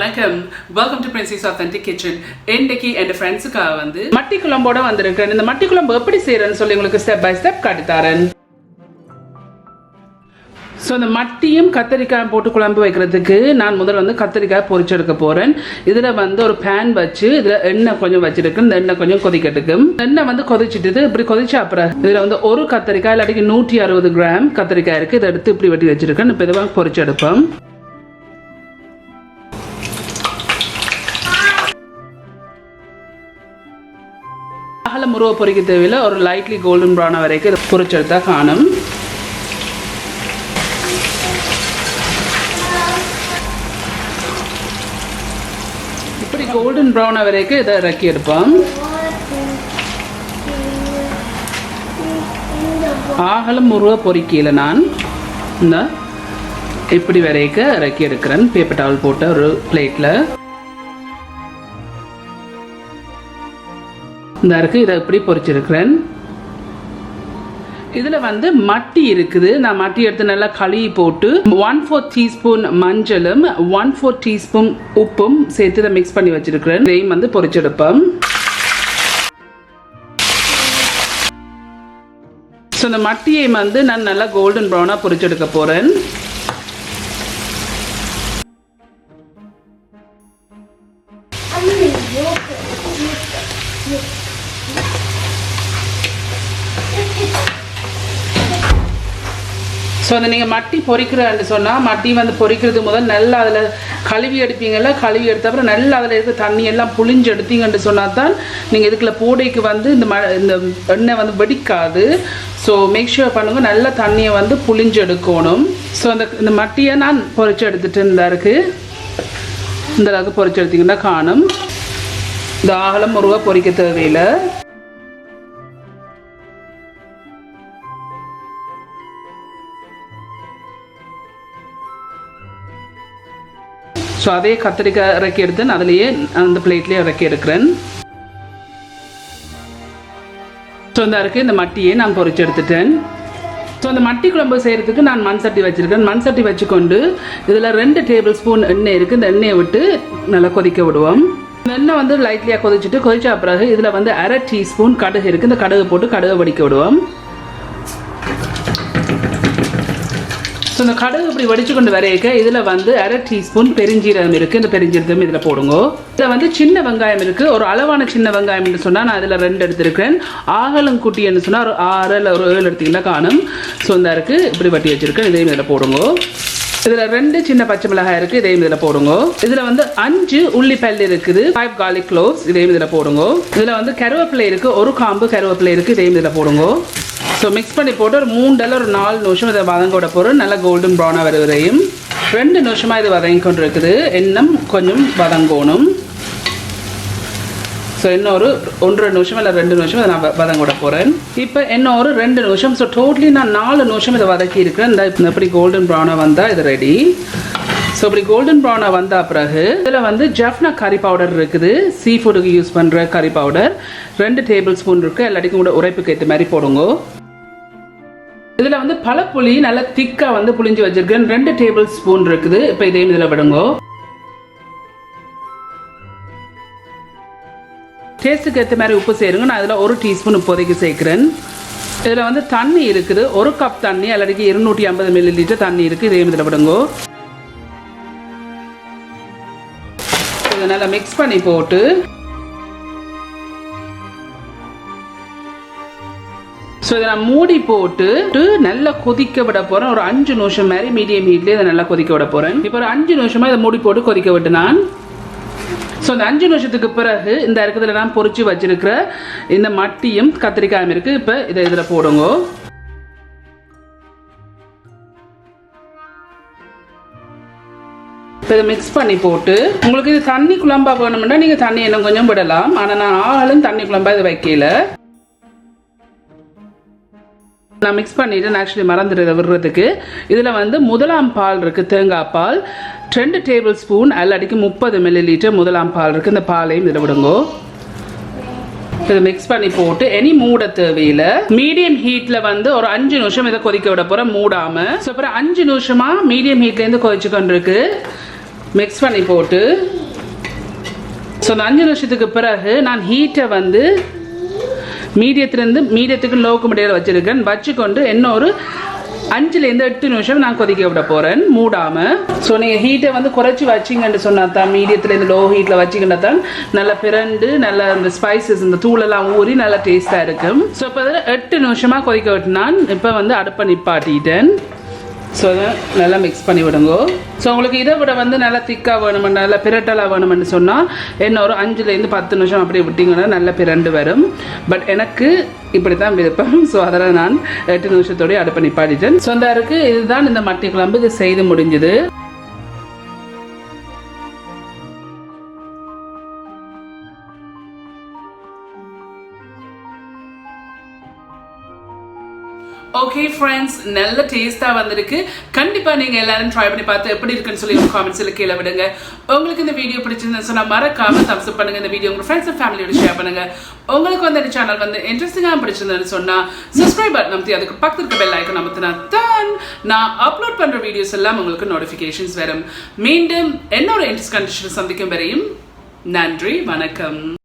வணக்கம், welcome to Princy's Authentic Kitchen. இன்னைக்கு என் ஃப்ரெண்ட்ஸுக்காக வந்து மட்டி குழம்போட வந்திருக்கேன். இந்த மட்டி குழம்பு எப்படி செய்யறேன்னு சொல்லி உங்களுக்கு ஸ்டெப் பை ஸ்டெப் காட்டித்தாரேன். ஸோ இந்த மட்டியும் கத்திரிக்காய் போட்டு குழம்பு வைக்கிறதுக்கு நான் முதல்ல வந்து கத்திரிக்காய் பொரிச்சு எடுக்க போகிறேன். இதில் வந்து ஒரு பேன் வச்சு இதில் எண்ணெய் கொஞ்சம் வச்சுருக்கு. இந்த எண்ணெய் கொஞ்சம் கொதிக்கட்டுக்கும். எண்ணெய் வந்து கொதிச்சுட்டு இப்படி கொதிச்சா அப்புறம் இதில் வந்து ஒரு கத்திரிக்காய் இல்லாட்டிக்கு 160 கிராம் கத்திரிக்காய் இருக்குது. இதை எடுத்து இப்படி வெட்டி வச்சுருக்கேன். இப்போ இதுவாக பொரிச்சு எடுப்போம். அகல முருவை பொரிக்க தேவையில்லை. ஒரு லைட்லி கோல்டன் ப்ரௌன் வரைக்கும் இதை பொரிச்செடுத்தா காணும். இப்படி கோல்டன் ப்ரௌன் வரைக்கும் இதை இறக்கி எடுப்போம். ஆகலம் முருவை பொரிக்கல நான் இந்த இப்படி வரைக்கும் இறக்கி எடுக்கிறேன். பேப்பர் டவல் போட்ட ஒரு பிளேட்டில் இந்த இருக்கு. இதை இப்படி பொரிச்சிருக்கிறேன். இதில் வந்து மட்டி இருக்குது. நான் மட்டி எடுத்து நல்லா கழுவி போட்டு 1/4 டீஸ்பூன் மஞ்சளும் 1/4 டீஸ்பூன் உப்பும் சேர்த்து இதை மிக்ஸ் பண்ணி வச்சிருக்கிறேன். இதையும் வந்து பொரிச்செடுப்போம். ஸோ இந்த மட்டியை வந்து நான் நல்லா கோல்டன் ப்ரௌனாக பொரிச்செடுக்க போகிறேன். ஸோ அந்த நீங்கள் மட்டி பொரிக்கிறேன்னு சொன்னால் மட்டி வந்து பொரிக்கிறது முதல் நல்லா அதில் கழுவி எடுப்பீங்கள்ல. கழுவி எடுத்த அப்புறம் நல்லா அதில் இருக்க தண்ணி எல்லாம் புளிஞ்சு எடுத்தீங்கன்னு சொன்னால் தான் நீங்கள் இதுக்குள்ள போடைக்கு வந்து இந்த எண்ணெய் வந்து வெடிக்காது. ஸோ மேக் ஷூர் பண்ணுங்கள் நல்லா தண்ணியை வந்து புளிஞ்சு எடுக்கணும். ஸோ இந்த மட்டியை நான் பொரிச்சு எடுத்துகிட்டு இருந்தா இருக்குது. இந்த அளவுக்கு பொரிச்சு எடுத்தீங்கன்னா காணும். இந்த ஆகலம் முருகா பொரிக்க தேவையில்லை. ஸோ அதே கத்திரிக்காய் இறக்கி எடுத்து அதிலேயே அந்த பிளேட்லேயே இறக்கி எடுக்கிறேன். ஸோ இந்த மட்டியை நான் பொரிச்சு எடுத்துட்டேன். ஸோ அந்த மட்டி குழம்பு செய்கிறதுக்கு நான் மண் சட்டி வச்சுருக்கேன். மண் சட்டி வச்சுக்கொண்டு இதில் 2 டேபிள் ஸ்பூன் எண்ணெய் இருக்குது. இந்த எண்ணெயை விட்டு நல்லா கொதிக்க விடுவோம். இந்த எண்ணெய் வந்து லைட்லியாக கொதிச்சா பிறகு இதில் வந்து 1/2 டீஸ்பூன் கடுகு இருக்குது. இந்த கடுகு போட்டு கடுகு வடிக்க விடுவோம். ஸோ இந்த கடுகு இப்படி வடிச்சு கொண்டு வரைக்க இதில் வந்து 1/2 டீஸ்பூன் பெருஞ்சீரகம் இருக்குது. இந்த பெருஞ்சீரகம் இதில் போடுங்க. இதில் வந்து சின்ன வெங்காயம் இருக்குது. ஒரு அளவான சின்ன வெங்காயம்னு சொன்னால் நான் இதில் 2 எடுத்துருக்கேன். ஆகலம் குட்டின்னு சொன்னால் ஒரு 6 இல்லை ஒரு 7 எடுத்திங்கன்னா காணும். ஸோ இந்த இருக்குது இப்படி வட்டி வச்சுருக்கேன். இதையும் இதில் போடுங்க. இதில் 2 சின்ன பச்சை மிளகாய் இருக்குது. இதையும் இதில் போடுங்க. இதில் வந்து 5 உள்ளிப்பல் இருக்குது. 5 garlic cloves. இதையும் இதில் போடுங்க. இதில் வந்து கருவேப்பிலை இருக்குது. ஒரு காம்பு கருவேப்பிலை இருக்குது. இதையும் இதில் போடுங்க. ஸோ மிக்ஸ் பண்ணி போட்டு ஒரு 3 ஒரு 4 நிமிஷம் இதை வதங்க விட போகிறோம். நல்லா கோல்டன் ப்ரௌனாக வர வரையும் 2 நிமிஷமாக இது வதங்கி கொண்டு இருக்குது. இன்னும் கொஞ்சம் வதங்கணும். ஸோ இன்னும் ஒரு 1.5 நிமிஷம் இல்லை 2 நிமிஷம் இதை நான் வதங்க விட போகிறேன். இப்போ இன்னும் ஒரு 2 நிமிஷம். ஸோ டோட்டலி நான் 4 நிமிஷம் இதை வதக்கி இருக்கிறேன். இந்த இப்படி கோல்டன் ப்ரௌனாக வந்தால் இது ரெடி. ஸோ இப்படி கோல்டன் ப்ரௌனாக வந்தால் பிறகு இதில் வந்து ஜஃப்னா கறி பவுடர் இருக்குது. சீ ஃபுட்டுக்கு யூஸ் பண்ணுற கறி பவுடர் 2 டேபிள் ஸ்பூன் இருக்குது. எல்லாத்துக்கும் கூட உரைப்புக்கு ஏற்ற மாதிரி போடுங்க. இதில் வந்து பழப்புளி நல்லா திக்காக வந்து புளிஞ்சு வச்சிருக்கேன். 2 டேபிள் ஸ்பூன் இருக்குது. இப்போ இதையும் இதில் விடுங்க. டேஸ்ட்டுக்கு ஏற்ற மாதிரி உப்பு சேருங்க. நான் இதில் 1 டீஸ்பூன் இப்போதைக்கு சேர்க்குறேன். இதில் வந்து தண்ணி இருக்குது. 1 கப் தண்ணி அல்லது 250 ml தண்ணி இருக்குது. இதையும் இதில் விடுங்க. இதை நல்லா மிக்ஸ் பண்ணி போட்டு ஸோ இதை நான் மூடி போட்டு நல்லா கொதிக்க விட போகிறேன். ஒரு 5 நிமிஷம் மாதிரி மீடியம் ஹீட்லேயே இதை நல்லா கொதிக்க விட போகிறேன். இப்போ ஒரு 5 நிமிஷமாக இதை மூடி போட்டு கொதிக்க விட்டு நான் ஸோ இந்த 5 நிமிஷத்துக்கு பிறகு இந்த இருக்கிறதுல நான் பொரிச்சு வச்சிருக்கிற இந்த மட்டியும் கத்திரிக்காயும் இருக்குது. இப்போ இதை இதில் போடுங்க. இப்போ இதை மிக்ஸ் பண்ணி போட்டு உங்களுக்கு இது தண்ணி குழம்பா வேணும்னா நீங்கள் தண்ணி இன்னும் கொஞ்சம் விடலாம். ஆனால் நான் ஆளும் தண்ணி குழம்பா இது வைக்கல. நான் மிக்ஸ் பண்ணிவிட்டு ஆக்சுவலி மறந்துடுறதை விடுறதுக்கு இதில் வந்து முதலாம் பால் இருக்குது. தேங்காய் பால் 2 டேபிள் ஸ்பூன் அல்லாடிக்கு 30 ml முதலாம் பால் இருக்குது. இந்த பாலையும் இதில் விடுங்க. இதை மிக்ஸ் பண்ணி போட்டு இனி மூட தேவையில்லை. மீடியம் ஹீட்ல வந்து ஒரு 5 நிமிஷம் இதை கொதிக்க விட போறேன் மூடாம. ஸோ அப்புறம் 5 நிமிஷமா மீடியம் ஹீட்ல இருந்து கொதிச்சு கொண்டிருக்கு. மிக்ஸ் பண்ணி போட்டு ஸோ அந்த 5 நிமிஷத்துக்கு பிறகு நான் ஹீட்டை வந்து மீடியத்துக்கு லோக்கு முடியல வச்சுருக்கேன். வச்சுக்கொண்டு இன்னொரு 5லேருந்து 8 நிமிஷம் நான் கொதிக்க விட போகிறேன் மூடாமல். ஸோ நீங்கள் ஹீட்டை வந்து குறைச்சி வச்சிங்கன்னு சொன்னால் தான் மீடியத்துலேருந்து லோ ஹீட்டில் வச்சிங்கன்னா தான் நல்லா பிறண்டு நல்லா இந்த ஸ்பைசஸ் இந்த தூளெல்லாம் ஊறி நல்லா டேஸ்ட்டாக இருக்கும். ஸோ இப்போ அதில் 8 நிமிஷமாக கொதிக்க விட்டுனான். இப்போ வந்து அடுப்பை நிப்பாட்டிட்டேன். ஸோ அதை நல்லா மிக்ஸ் பண்ணி விடுங்க. ஸோ உங்களுக்கு இதை விட வந்து நல்லா திக்காக வேணுமென்னு நல்லா பிரட்டலாக வேணுமென்னு சொன்னால் என்ன ஒரு 5லேருந்து 10 நிமிஷம் அப்படியே விட்டிங்கன்னா நல்லா பிரண்டு வரும். பட் எனக்கு இப்படி தான் விருப்பம். ஸோ அதில் நான் 8 நிமிஷத்தோடய அடுப்பை நிப்பாட்டிட்டேன். ஸோ அந்த இருக்குது இதுதான் இந்த மட்டி குழம்பு. இது செய்து முடிஞ்சுது. ஓகே ஃப்ரெண்ட்ஸ், நல்ல டேஸ்ட்டாக வந்திருக்கு. கண்டிப்பாக நீங்கள் எல்லாரும் ட்ரை பண்ணி பார்த்து எப்படி இருக்குன்னு சொல்லி உங்கள் காமெண்ட்ஸில் கீழே விடுங்க. உங்களுக்கு இந்த வீடியோ பிடிச்சிருந்தேன்னு சொன்னால் மறக்காமல் தம்ஸ் அப் பண்ணுங்கள். இந்த வீடியோ உங்கள் ஃப்ரெண்ட்ஸ் அண்ட் ஃபேமிலியோட ஷேர் பண்ணுங்கள். உங்களுக்கு வந்து இந்த சேனல் வந்து இன்ட்ரெஸ்டிங்காக பிடிச்சிருந்தேன்னு சொன்னால் சப்ஸ்கிரைப் பட்டன் அமுத்தி அதுக்கு பக்கத்தில் இருக்க பெல் ஐக்கன் அமுத்தினா தான் நான் அப்லோட் பண்ணுற வீடியோஸ் எல்லாம் உங்களுக்கு நோட்டிஃபிகேஷன்ஸ் வரும். மீண்டும் இன்னொரு இன்ட்ரெஸ்ட் கண்டிஷன் சந்திக்கும் வரையும் நன்றி, வணக்கம்.